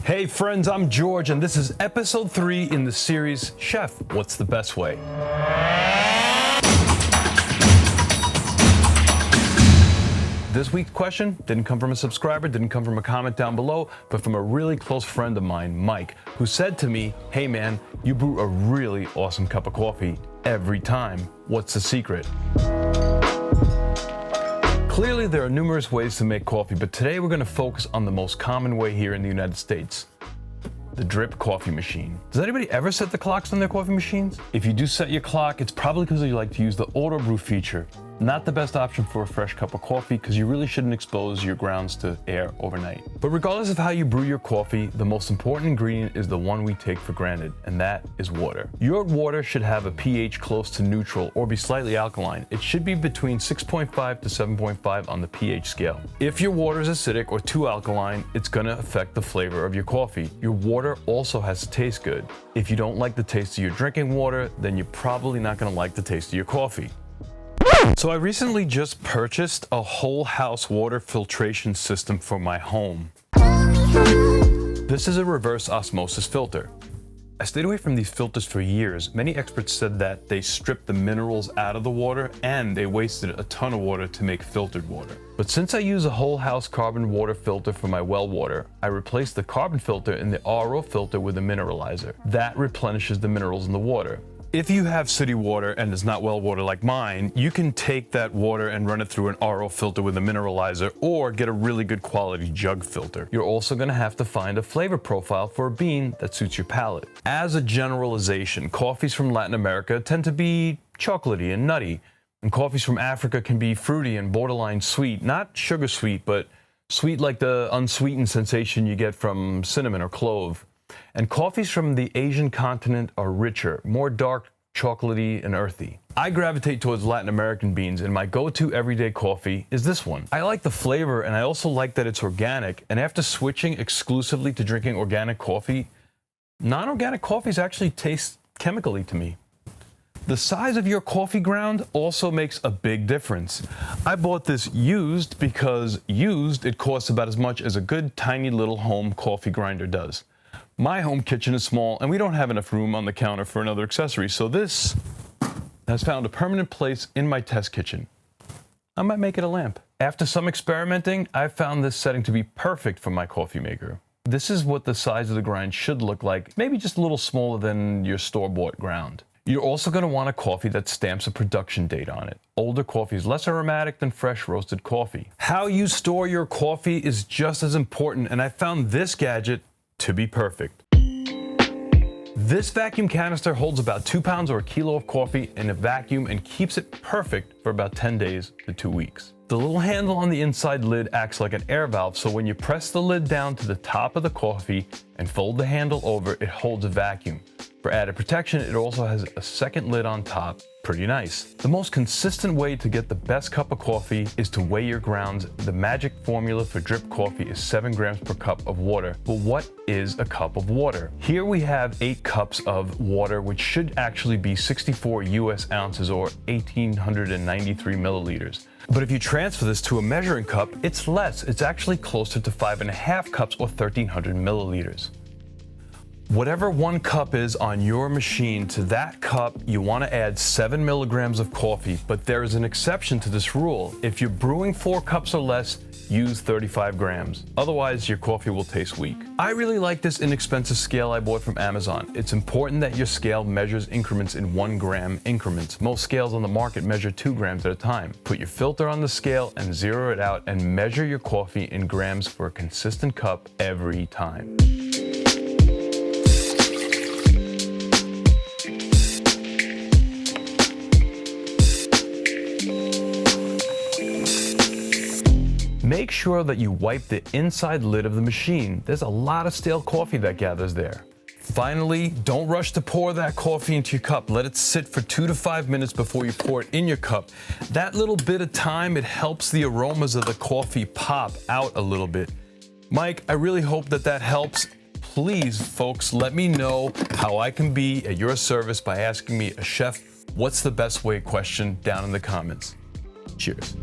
Hey friends, I'm George, and this is episode 3 in the series, Chef, What's the Best Way? This week's question didn't come from a subscriber, didn't come from a comment down below, but from a really close friend of mine, Mike, who said to me, hey man, you brew a really awesome cup of coffee every time. What's the secret? Clearly, there are numerous ways to make coffee, but today we're going to focus on the most common way here in the United States. The drip coffee machine. Does anybody ever set the clocks on their coffee machines? If you do set your clock, it's probably because you like to use the auto brew feature. Not the best option for a fresh cup of coffee because you really shouldn't expose your grounds to air overnight. But regardless of how you brew your coffee, the most important ingredient is the one we take for granted, and that is water. Your water should have a pH close to neutral or be slightly alkaline. It should be between 6.5 to 7.5 on the pH scale. If your water is acidic or too alkaline, it's going to affect the flavor of your coffee. Your water also has to taste good. If you don't like the taste of your drinking water, then you're probably not going to like the taste of your coffee. So I recently just purchased a whole house water filtration system for my home. This is a reverse osmosis filter. I stayed away from these filters for years. Many experts said that they stripped the minerals out of the water and they wasted a ton of water to make filtered water. But since I use a whole house carbon water filter for my well water, I replaced the carbon filter in the RO filter with a mineralizer. That replenishes the minerals in the water. If you have city water and it's not well water like mine, you can take that water and run it through an RO filter with a mineralizer or get a really good quality jug filter. You're also going to have to find a flavor profile for a bean that suits your palate. As a generalization, coffees from Latin America tend to be chocolatey and nutty, and coffees from Africa can be fruity and borderline sweet, not sugar sweet, but sweet like the unsweetened sensation you get from cinnamon or clove. And coffees from the Asian continent are richer, more dark, chocolatey, and earthy. I gravitate towards Latin American beans, and my go-to everyday coffee is this one. I like the flavor, and I also like that it's organic, and after switching exclusively to drinking organic coffee, non-organic coffees actually taste chemically to me. The size of your coffee ground also makes a big difference. I bought this used because used, it costs about as much as a good tiny little home coffee grinder does. My home kitchen is small and we don't have enough room on the counter for another accessory, so this has found a permanent place in my test kitchen. I might make it a lamp. After some experimenting, I found this setting to be perfect for my coffee maker. This is what the size of the grind should look like, maybe just a little smaller than your store-bought ground. You're also going to want a coffee that stamps a production date on it. Older coffee is less aromatic than fresh roasted coffee. How you store your coffee is just as important, and I found this gadget to be perfect. This vacuum canister holds about 2 pounds or a kilo of coffee in a vacuum and keeps it perfect for about 10 days to 2 weeks. The little handle on the inside lid acts like an air valve, so when you press the lid down to the top of the coffee and fold the handle over, it holds a vacuum. For added protection, it also has a second lid on top. Pretty nice. The most consistent way to get the best cup of coffee is to weigh your grounds. The magic formula for drip coffee is 7 grams per cup of water. But what is a cup of water? Here we have 8 cups of water, which should actually be 64 US ounces or 1,893 milliliters. But if you transfer this to a measuring cup, it's less. It's actually closer to 5.5 cups or 1,300 milliliters. Whatever 1 cup is on your machine, to that cup, you want to add 7 milligrams of coffee, but there is an exception to this rule. If you're brewing 4 cups or less, use 35 grams. Otherwise, your coffee will taste weak. I really like this inexpensive scale I bought from Amazon. It's important that your scale measures increments in 1 gram increments. Most scales on the market measure 2 grams at a time. Put your filter on the scale and zero it out and measure your coffee in grams for a consistent cup every time. Make sure that you wipe the inside lid of the machine. There's a lot of stale coffee that gathers there. Finally, don't rush to pour that coffee into your cup. Let it sit for 2 to 5 minutes before you pour it in your cup. That little bit of time, it helps the aromas of the coffee pop out a little bit. Mike, I really hope that helps. Please, folks, let me know how I can be at your service by asking me a chef, what's the best way question down in the comments. Cheers.